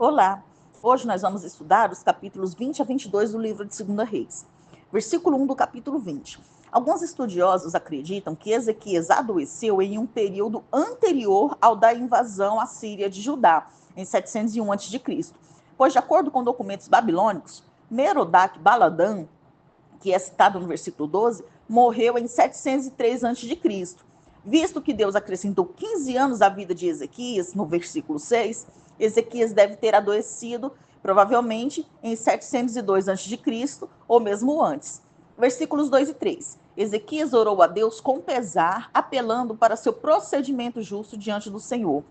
Olá! Hoje nós vamos estudar os capítulos 20 a 22 do livro de 2 Reis. Versículo 1 do capítulo 20. Alguns estudiosos acreditam que Ezequias adoeceu em um período anterior ao da invasão à Síria de Judá, em 701 a.C., pois, de acordo com documentos babilônicos, Merodach-Baladã, que é citado no versículo 12, morreu em 703 a.C. Visto que Deus acrescentou 15 anos à vida de Ezequias, no versículo 6, Ezequias deve ter adoecido, provavelmente, em 702 a.C., ou mesmo antes. Versículos 2 e 3. Ezequias orou a Deus com pesar, apelando para seu procedimento justo diante do Senhor.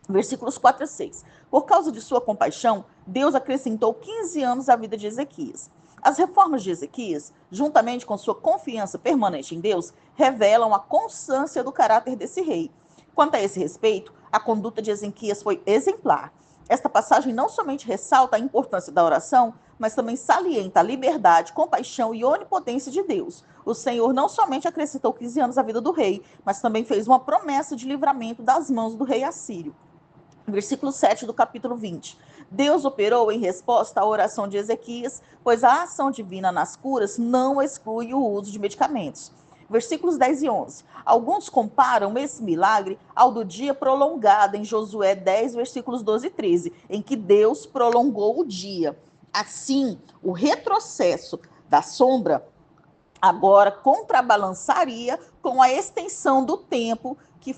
Versículos 4 a 6. Por causa de sua compaixão, Deus acrescentou 15 anos à vida de Ezequias. As reformas de Ezequias, juntamente com sua confiança permanente em Deus, revelam a constância do caráter desse rei. Quanto a esse respeito, a conduta de Ezequias foi exemplar. Esta passagem não somente ressalta a importância da oração, mas também salienta a liberdade, compaixão e onipotência de Deus. O Senhor não somente acrescentou 15 anos à vida do rei, mas também fez uma promessa de livramento das mãos do rei assírio. Versículo 7 do capítulo 20. Deus operou em resposta à oração de Ezequias, pois a ação divina nas curas não exclui o uso de medicamentos. Versículos 10 e 11. Alguns comparam esse milagre ao do dia prolongado em Josué 10, versículos 12 e 13, em que Deus prolongou o dia. Assim, o retrocesso da sombra agora contrabalançaria com a extensão do tempo que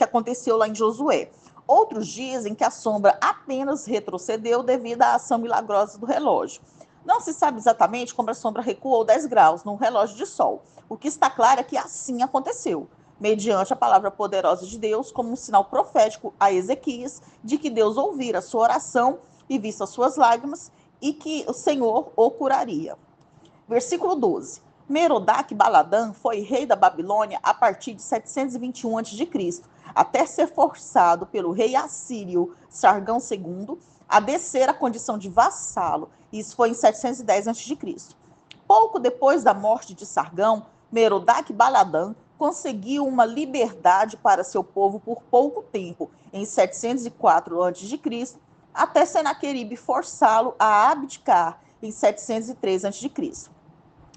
aconteceu lá em Josué. Outros dizem que a sombra apenas retrocedeu devido à ação milagrosa do relógio. Não se sabe exatamente como a sombra recuou 10 graus no relógio de sol. O que está claro é que assim aconteceu, mediante a palavra poderosa de Deus, como um sinal profético a Ezequias de que Deus ouvira a sua oração e visto as suas lágrimas e que o Senhor o curaria. Versículo 12. Merodach-Baladã foi rei da Babilônia a partir de 721 a.C., até ser forçado pelo rei assírio Sargão II a descer a condição de vassalo. Isso foi em 710 a.C. Pouco depois da morte de Sargão, Merodach-Baladã conseguiu uma liberdade para seu povo por pouco tempo, em 704 a.C., até Senaqueribe forçá-lo a abdicar em 703 a.C.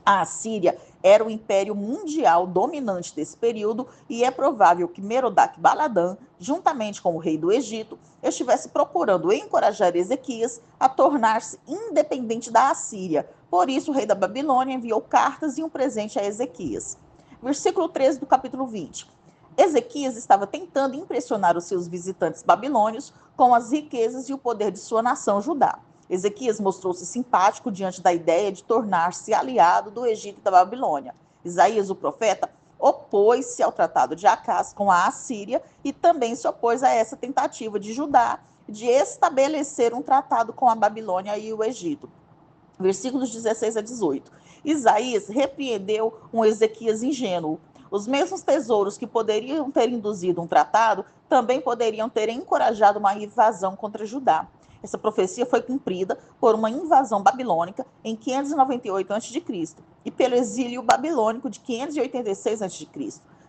A Assíria era o império mundial dominante desse período e é provável que Merodach-Baladã, juntamente com o rei do Egito, estivesse procurando encorajar Ezequias a tornar-se independente da Assíria. Por isso, o rei da Babilônia enviou cartas e um presente a Ezequias. Versículo 13 do capítulo 20. Ezequias estava tentando impressionar os seus visitantes babilônios com as riquezas e o poder de sua nação Judá. Ezequias mostrou-se simpático diante da ideia de tornar-se aliado do Egito e da Babilônia. Isaías, o profeta, opôs-se ao tratado de Acás com a Assíria e também se opôs a essa tentativa de Judá de estabelecer um tratado com a Babilônia e o Egito. Versículos 16 a 18. Isaías repreendeu um Ezequias ingênuo. Os mesmos tesouros que poderiam ter induzido um tratado também poderiam ter encorajado uma invasão contra Judá. Essa profecia foi cumprida por uma invasão babilônica em 598 a.C. e pelo exílio babilônico de 586 a.C.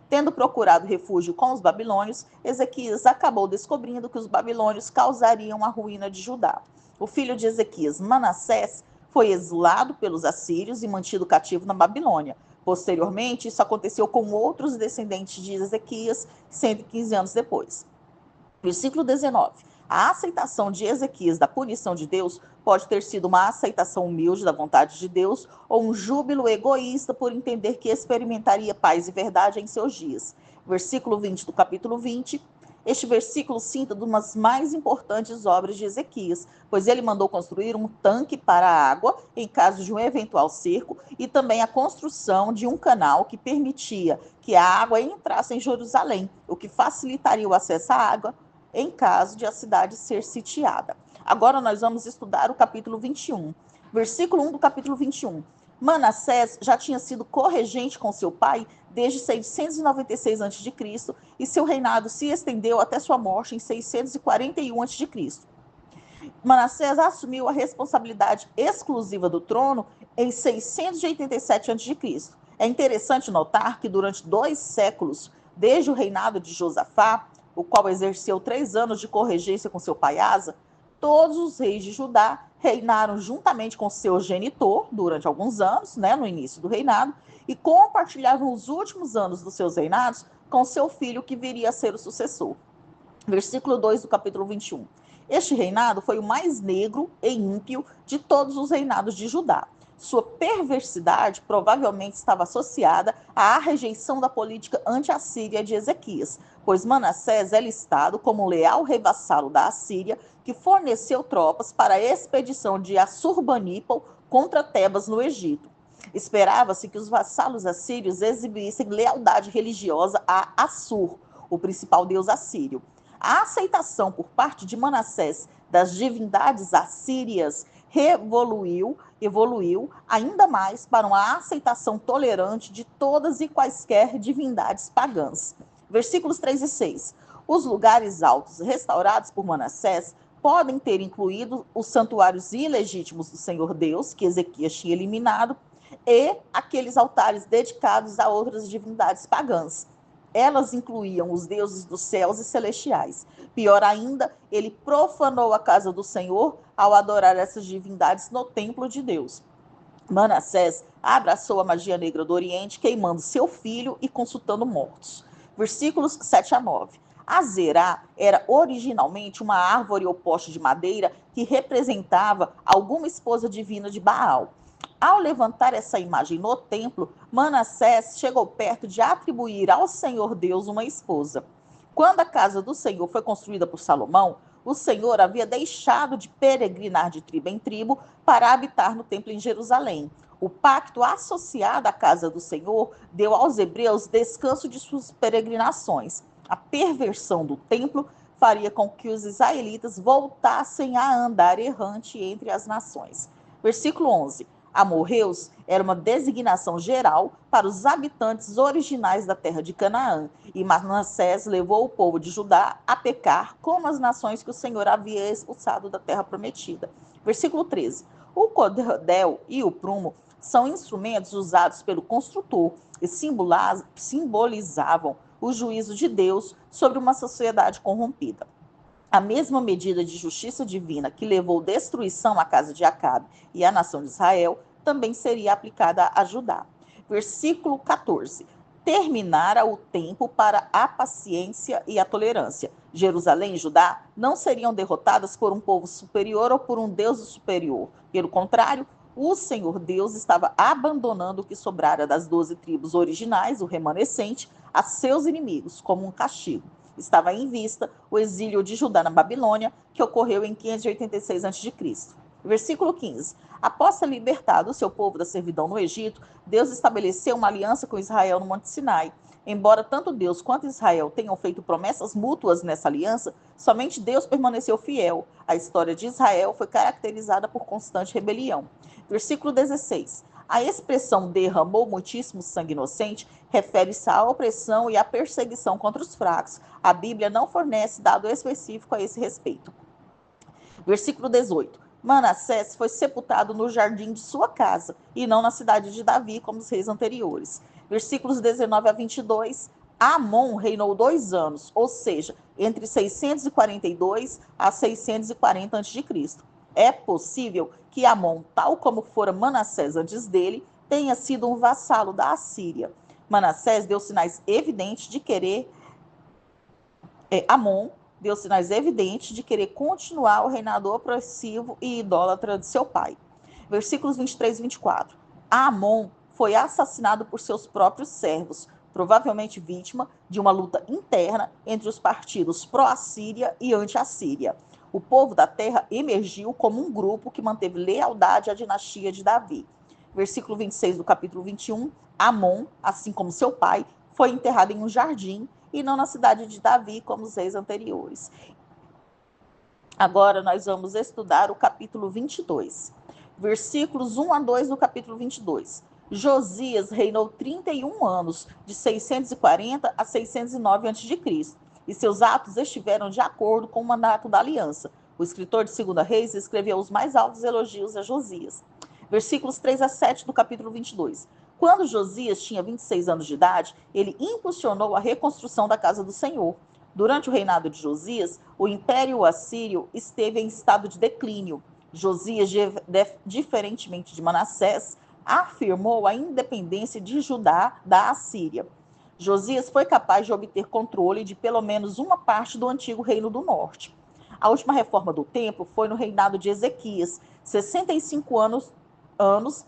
Tendo procurado refúgio com os babilônios, Ezequias acabou descobrindo que os babilônios causariam a ruína de Judá. O filho de Ezequias, Manassés, foi exilado pelos assírios e mantido cativo na Babilônia. Posteriormente, isso aconteceu com outros descendentes de Ezequias, 115 anos depois. Versículo 19. A aceitação de Ezequias da punição de Deus pode ter sido uma aceitação humilde da vontade de Deus ou um júbilo egoísta por entender que experimentaria paz e verdade em seus dias. Versículo 20 do capítulo 20. Este versículo cita uma das mais importantes obras de Ezequias, pois ele mandou construir um tanque para a água em caso de um eventual cerco e também a construção de um canal que permitia que a água entrasse em Jerusalém, o que facilitaria o acesso à água em caso de a cidade ser sitiada. Agora nós vamos estudar o capítulo 21. Versículo 1 do capítulo 21. Manassés já tinha sido corregente com seu pai desde 696 a.C. e seu reinado se estendeu até sua morte em 641 a.C. Manassés assumiu a responsabilidade exclusiva do trono em 687 a.C. É interessante notar que durante 2 séculos, desde o reinado de Josafá, o qual exerceu 3 anos de corregência com seu pai Asa, todos os reis de Judá reinaram juntamente com seu genitor durante alguns anos, no início do reinado, e compartilhavam os últimos anos dos seus reinados com seu filho, que viria a ser o sucessor. Versículo 2 do capítulo 21. Este reinado foi o mais negro e ímpio de todos os reinados de Judá. Sua perversidade provavelmente estava associada à rejeição da política anti-assíria de Ezequias, pois Manassés é listado como um leal rei vassalo da Assíria que forneceu tropas para a expedição de Assurbanipal contra Tebas no Egito. Esperava-se que os vassalos assírios exibissem lealdade religiosa a Assur, o principal deus assírio. A aceitação por parte de Manassés das divindades assírias evoluiu ainda mais para uma aceitação tolerante de todas e quaisquer divindades pagãs. Versículos 3 e 6. Os lugares altos restaurados por Manassés podem ter incluído os santuários ilegítimos do Senhor Deus, que Ezequias tinha eliminado, e aqueles altares dedicados a outras divindades pagãs. Elas incluíam os deuses dos céus e celestiais. Pior ainda, ele profanou a casa do Senhor ao adorar essas divindades no templo de Deus. Manassés abraçou a magia negra do Oriente, queimando seu filho e consultando mortos. Versículos 7 a 9. Azerá era originalmente uma árvore ou poste de madeira que representava alguma esposa divina de Baal. Ao levantar essa imagem no templo, Manassés chegou perto de atribuir ao Senhor Deus uma esposa. Quando a casa do Senhor foi construída por Salomão, o Senhor havia deixado de peregrinar de tribo em tribo para habitar no templo em Jerusalém. O pacto associado à casa do Senhor deu aos hebreus descanso de suas peregrinações. A perversão do templo faria com que os israelitas voltassem a andar errante entre as nações. Versículo 11. Amorreus era uma designação geral para os habitantes originais da terra de Canaã, e Manassés levou o povo de Judá a pecar como as nações que o Senhor havia expulsado da terra prometida. Versículo 13. O cordel e o prumo são instrumentos usados pelo construtor e simbolizavam o juízo de Deus sobre uma sociedade corrompida. A mesma medida de justiça divina que levou destruição à casa de Acabe e à nação de Israel também seria aplicada a Judá. Versículo 14. Terminara o tempo para a paciência e a tolerância. Jerusalém e Judá não seriam derrotadas por um povo superior ou por um Deus superior. Pelo contrário, o Senhor Deus estava abandonando o que sobrara das 12 tribos originais, o remanescente, a seus inimigos, como um castigo. Estava em vista o exílio de Judá na Babilônia, que ocorreu em 586 a.C. Versículo 15. Após ser libertado o seu povo da servidão no Egito, Deus estabeleceu uma aliança com Israel no Monte Sinai. Embora tanto Deus quanto Israel tenham feito promessas mútuas nessa aliança, somente Deus permaneceu fiel. A história de Israel foi caracterizada por constante rebelião. Versículo 16. A expressão derramou muitíssimo sangue inocente refere-se à opressão e à perseguição contra os fracos. A Bíblia não fornece dado específico a esse respeito. Versículo 18. Manassés foi sepultado no jardim de sua casa, e não na cidade de Davi, como os reis anteriores. Versículos 19 a 22. Amon reinou 2 anos, ou seja, entre 642 a 640 a.C. É possível que Amon, tal como fora Manassés antes dele, tenha sido um vassalo da Assíria. Manassés deu sinais evidentes de querer... Amon deu sinais evidentes de querer continuar o reinado opressivo e idólatra de seu pai. Versículos 23 e 24. Amon foi assassinado por seus próprios servos, provavelmente vítima de uma luta interna entre os partidos pró-Assíria e anti-Assíria. O povo da terra emergiu como um grupo que manteve lealdade à dinastia de Davi. Versículo 26 do capítulo 21. Amon, assim como seu pai, foi enterrado em um jardim e não na cidade de Davi, como os reis anteriores. Agora nós vamos estudar o capítulo 22. Versículos 1 a 2 do capítulo 22. Josias reinou 31 anos, de 640 a 609 a.C., e seus atos estiveram de acordo com o mandato da aliança. O escritor de 2 Reis escreveu os mais altos elogios a Josias. Versículos 3 a 7 do capítulo 22. Quando Josias tinha 26 anos de idade, ele impulsionou a reconstrução da casa do Senhor. Durante o reinado de Josias, o Império Assírio esteve em estado de declínio. Josias, diferentemente de Manassés, afirmou a independência de Judá da Assíria. Josias foi capaz de obter controle de pelo menos uma parte do antigo reino do norte. A última reforma do templo foi no reinado de Ezequias, 65 anos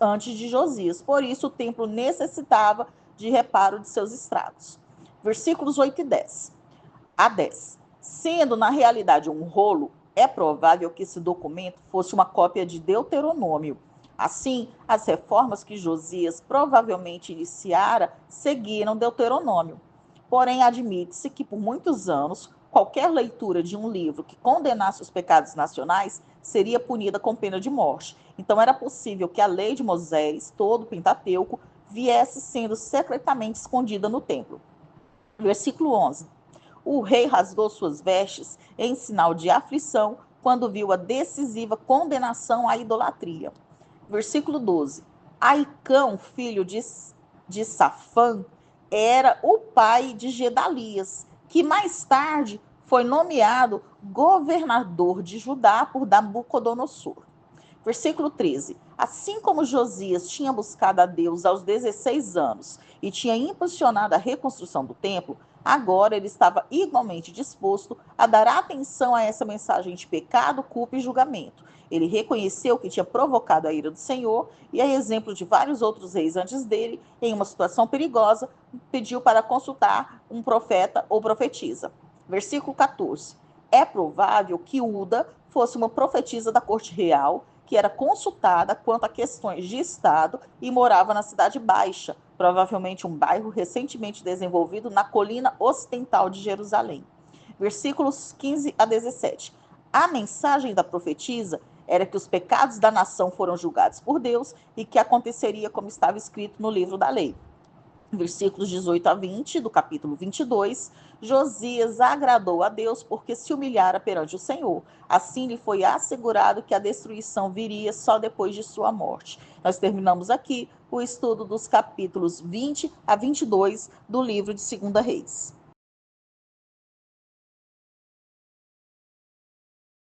antes de Josias. Por isso, o templo necessitava de reparo de seus estragos. Versículos 8 e 10. A 10. Sendo, na realidade, um rolo, é provável que esse documento fosse uma cópia de Deuteronômio. Assim, as reformas que Josias provavelmente iniciara seguiram Deuteronômio. Porém, admite-se que, por muitos anos, qualquer leitura de um livro que condenasse os pecados nacionais seria punida com pena de morte. Então, era possível que a lei de Moisés, todo o Pentateuco, viesse sendo secretamente escondida no templo. Versículo 11. O rei rasgou suas vestes em sinal de aflição quando viu a decisiva condenação à idolatria. Versículo 12. Aicão, filho de Safã, era o pai de Gedalias, que mais tarde foi nomeado governador de Judá por Nabucodonosor. Versículo 13. Assim como Josias tinha buscado a Deus aos 16 anos e tinha impulsionado a reconstrução do templo, agora ele estava igualmente disposto a dar atenção a essa mensagem de pecado, culpa e julgamento. Ele reconheceu que tinha provocado a ira do Senhor e, a exemplo de vários outros reis antes dele, em uma situação perigosa, pediu para consultar um profeta ou profetisa. Versículo 14. É provável que Uda fosse uma profetisa da corte real, que era consultada quanto a questões de Estado e morava na Cidade Baixa, provavelmente um bairro recentemente desenvolvido na colina ocidental de Jerusalém. Versículos 15 a 17. A mensagem da profetisa era que os pecados da nação foram julgados por Deus e que aconteceria como estava escrito no livro da lei. Versículos 18 a 20, do capítulo 22, Josias agradou a Deus porque se humilhara perante o Senhor. Assim lhe foi assegurado que a destruição viria só depois de sua morte. Nós terminamos aqui o estudo dos capítulos 20 a 22 do livro de 2 Reis.